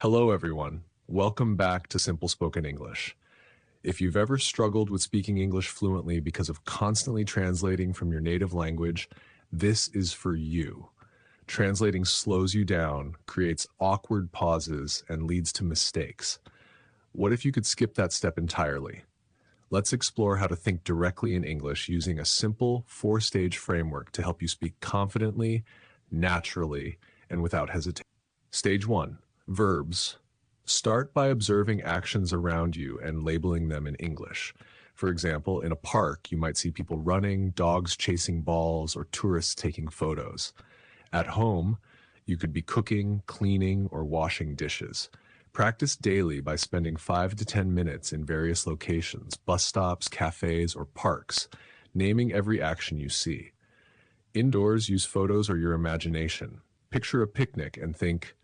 Hello, everyone. Welcome back to Simple Spoken English. If you've ever struggled with speaking English fluently because of constantly translating from your native language, this is for you. Translating slows you down, creates awkward pauses, and leads to mistakes. What if you could skip that step entirely? Let's explore how to think directly in English using a simple four-stage framework to help you speak confidently, naturally, and without hesitation. Stage 1. Verbs. Start by observing actions around you and labeling them in English. For example, in a park, you might see people running, dogs chasing balls, or tourists taking photos. At home, you could be cooking, cleaning, or washing dishes. Practice daily by spending 5 to 10 minutes in various locations, bus stops, cafes, or parks, naming every action you see. Indoors, use photos or your imagination. Picture a picnic and think,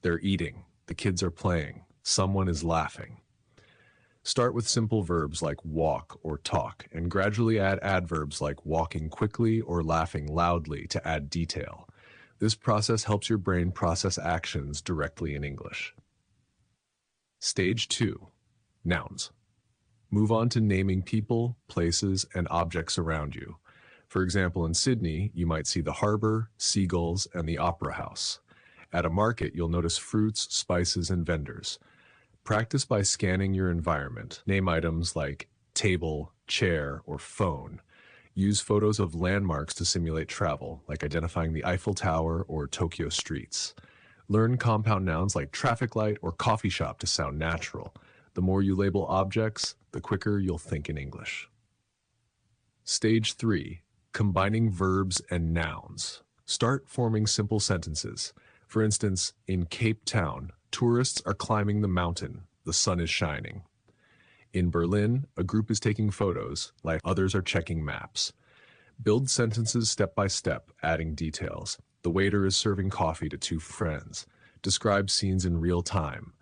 they're eating, the kids are playing, someone is laughing. Start with simple verbs like walk or talk, and gradually add adverbs like walking quickly or laughing loudly to add detail. This process helps your brain process actions directly in English. Stage 2. Nouns. Move on to naming people, places, and objects around you. For example, in Sydney, you might see the harbor, seagulls, and the opera house. At a market, you'll notice fruits, spices, and vendors. Practice by scanning your environment. Name items like table, chair, or phone. Use photos of landmarks to simulate travel, like identifying the Eiffel Tower or Tokyo streets. Learn compound nouns like traffic light or coffee shop to sound natural. The more you label objects, the quicker you'll think in English. Stage 3. Combining verbs and nouns. Start forming simple sentences. For instance, in Cape Town, tourists are climbing the mountain, the sun is shining. In Berlin, a group is taking photos, like others are checking maps. Build sentences step by step, adding details. The waiter is serving coffee to two friends. Describe scenes in real time.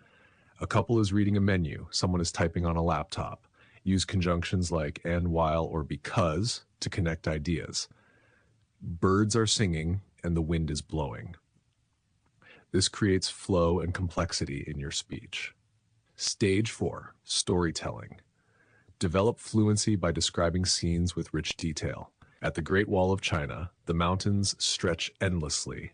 A couple is reading a menu, someone is typing on a laptop. Use conjunctions like and, while, or because to connect ideas. Birds are singing and the wind is blowing. This creates flow and complexity in your speech. Stage 4. Storytelling. Develop fluency by describing scenes with rich detail. At the Great Wall of China, the mountains stretch endlessly.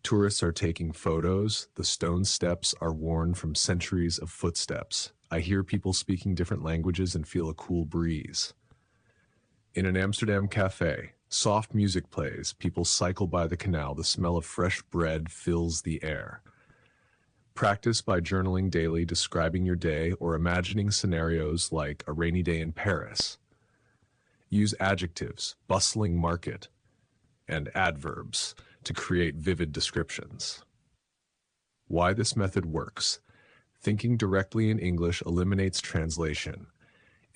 Tourists are taking photos. The stone steps are worn from centuries of footsteps. I hear people speaking different languages and feel a cool breeze. In an Amsterdam cafe, soft music plays, people cycle by the canal, the smell of fresh bread fills the air. Practice by journaling daily, describing your day, or imagining scenarios like a rainy day in Paris. Use adjectives, bustling market, and adverbs to create vivid descriptions. Why this method works. Thinking directly in English eliminates translation.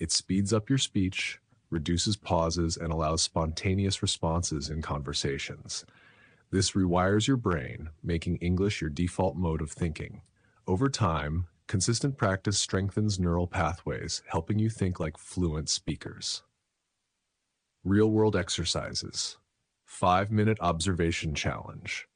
It speeds up your speech, reduces pauses, and allows spontaneous responses in conversations. This rewires your brain, making English your default mode of thinking. Over time, consistent practice strengthens neural pathways, helping you think like fluent speakers. Real-world exercises. 5-minute observation challenge.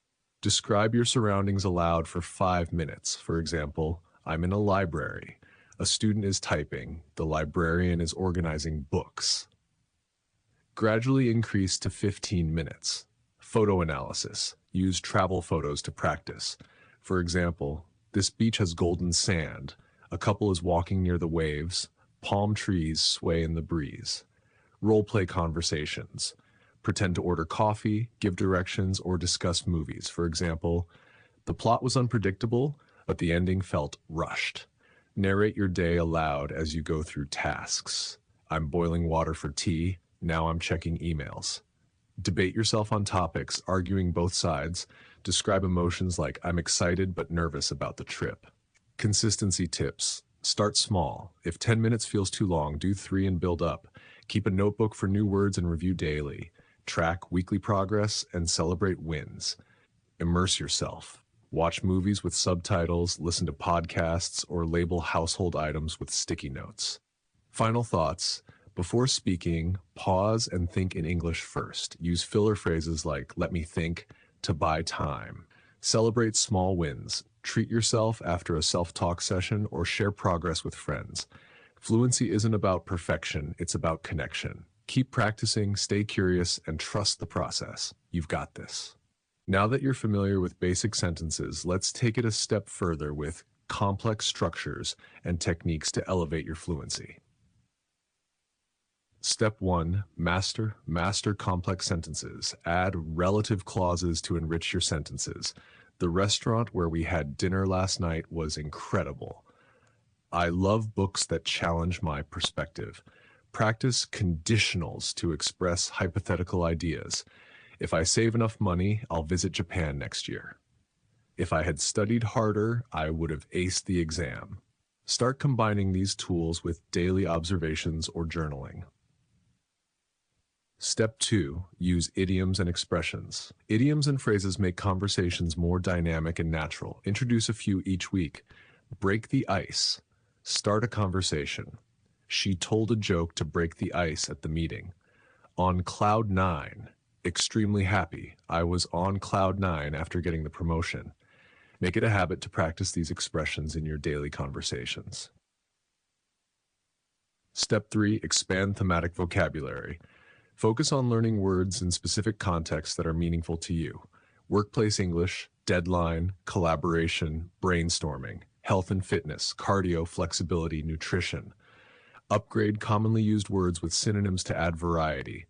Describe your surroundings aloud for 5 minutes. For example, I'm in a library. A student is typing. The librarian is organizing books. Gradually increase to 15 minutes. Photo analysis. Use travel photos to practice. For example, this beach has golden sand. A couple is walking near the waves. Palm trees sway in the breeze. Role-play conversations. Pretend to order coffee, give directions, or discuss movies. For example, the plot was unpredictable, but the ending felt rushed. Narrate your day aloud as you go through tasks. I'm boiling water for tea. Now I'm checking emails. Debate yourself on topics, arguing both sides. Describe emotions like I'm excited but nervous about the trip. Consistency tips. Start small. If 10 minutes feels too long, do 3 and build up. Keep a notebook for new words and review daily. Track weekly progress and celebrate wins. Immerse yourself. Watch movies with subtitles, listen to podcasts, or label household items with sticky notes. Final thoughts. Before speaking, pause and think in English first. Use filler phrases like let me think to buy time. Celebrate small wins. treat yourself after a self-talk session, or share progress with friends. Fluency isn't about perfection, it's about connection. Keep practicing, stay curious, and trust the process. You've got this. Now that you're familiar with basic sentences, let's take it a step further with complex structures and techniques to elevate your fluency. Step 1. Master complex sentences. Add relative clauses to enrich your sentences. The restaurant where we had dinner last night was incredible. I love books that challenge my perspective. Practice conditionals to express hypothetical ideas. If I save enough money, I'll visit Japan next year. If I had studied harder, I would have aced the exam. Start combining these tools with daily observations or journaling. Step 2. Use idioms and expressions. Idioms and phrases make conversations more dynamic and natural. Introduce a few each week. Break the ice. Start a conversation. She told a joke to break the ice at the meeting. On cloud 9. Extremely happy. I was on cloud 9 after getting the promotion. Make it a habit to practice these expressions in your daily conversations. Step 3. Expand thematic vocabulary. Focus on learning words in specific contexts that are meaningful to you. Workplace English, deadline, collaboration, brainstorming, health and fitness, cardio, flexibility, nutrition. Upgrade commonly used words with synonyms to add variety.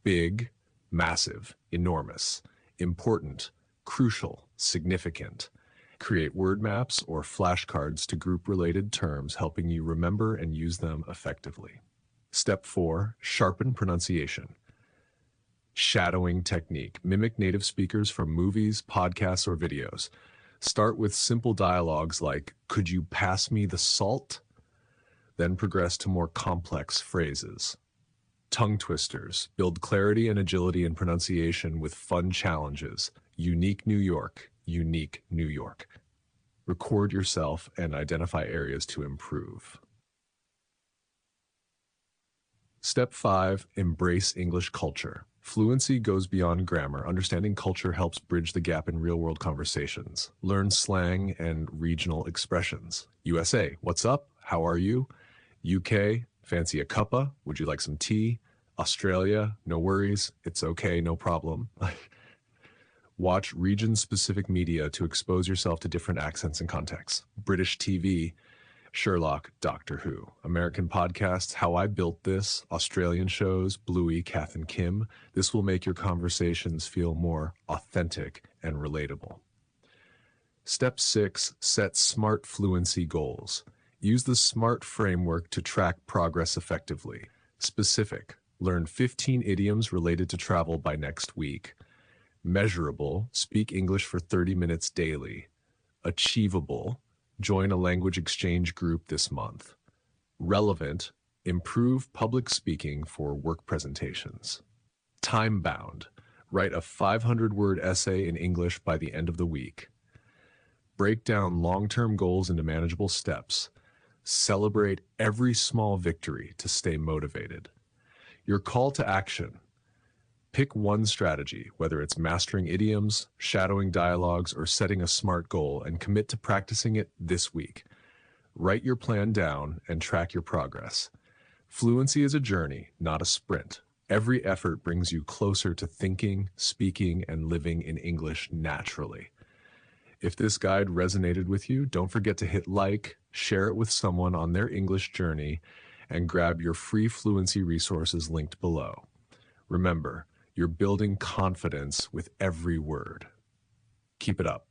Big, massive, enormous, important, crucial, significant. Create word maps or flashcards to group related terms, helping you remember and use them effectively. Step 4. Sharpen pronunciation. Shadowing technique. Mimic native speakers from movies, podcasts, or videos. Start with simple dialogues like, "Could you pass me the salt?" Then progress to more complex phrases. Tongue twisters. Build clarity and agility in pronunciation with fun challenges. Unique New York. Unique New York. Record yourself and identify areas to improve. Step 5. Embrace English culture. Fluency goes beyond grammar. Understanding culture helps bridge the gap in real-world conversations. Learn slang and regional expressions. USA, what's up? How are you? UK, fancy a cuppa? Would you like some tea? Australia, no worries. It's okay, no problem. Watch region-specific media to expose yourself to different accents and contexts. British TV, Sherlock, Doctor Who. American podcasts, How I Built This. Australian shows, Bluey, Kath and Kim. This will make your conversations feel more authentic and relatable. Step 6. Set SMART fluency goals. Use the SMART framework to track progress effectively. Specific. Learn 15 idioms related to travel by next week. Measurable. Speak English for 30 minutes daily. Achievable. Join a language exchange group this month. Relevant. Improve public speaking for work presentations. Time-bound. Write a 500-word essay in English by the end of the week. Break down long-term goals into manageable steps. Celebrate every small victory to stay motivated. Your call to action. Pick one strategy, whether it's mastering idioms, shadowing dialogues, or setting a SMART goal, and commit to practicing it this week. Write your plan down and track your progress. Fluency is a journey, not a sprint. Every effort brings you closer to thinking, speaking, and living in English naturally. If this guide resonated with you, don't forget to hit like, share it with someone on their English journey, and grab your free fluency resources linked below. Remember, you're building confidence with every word. Keep it up.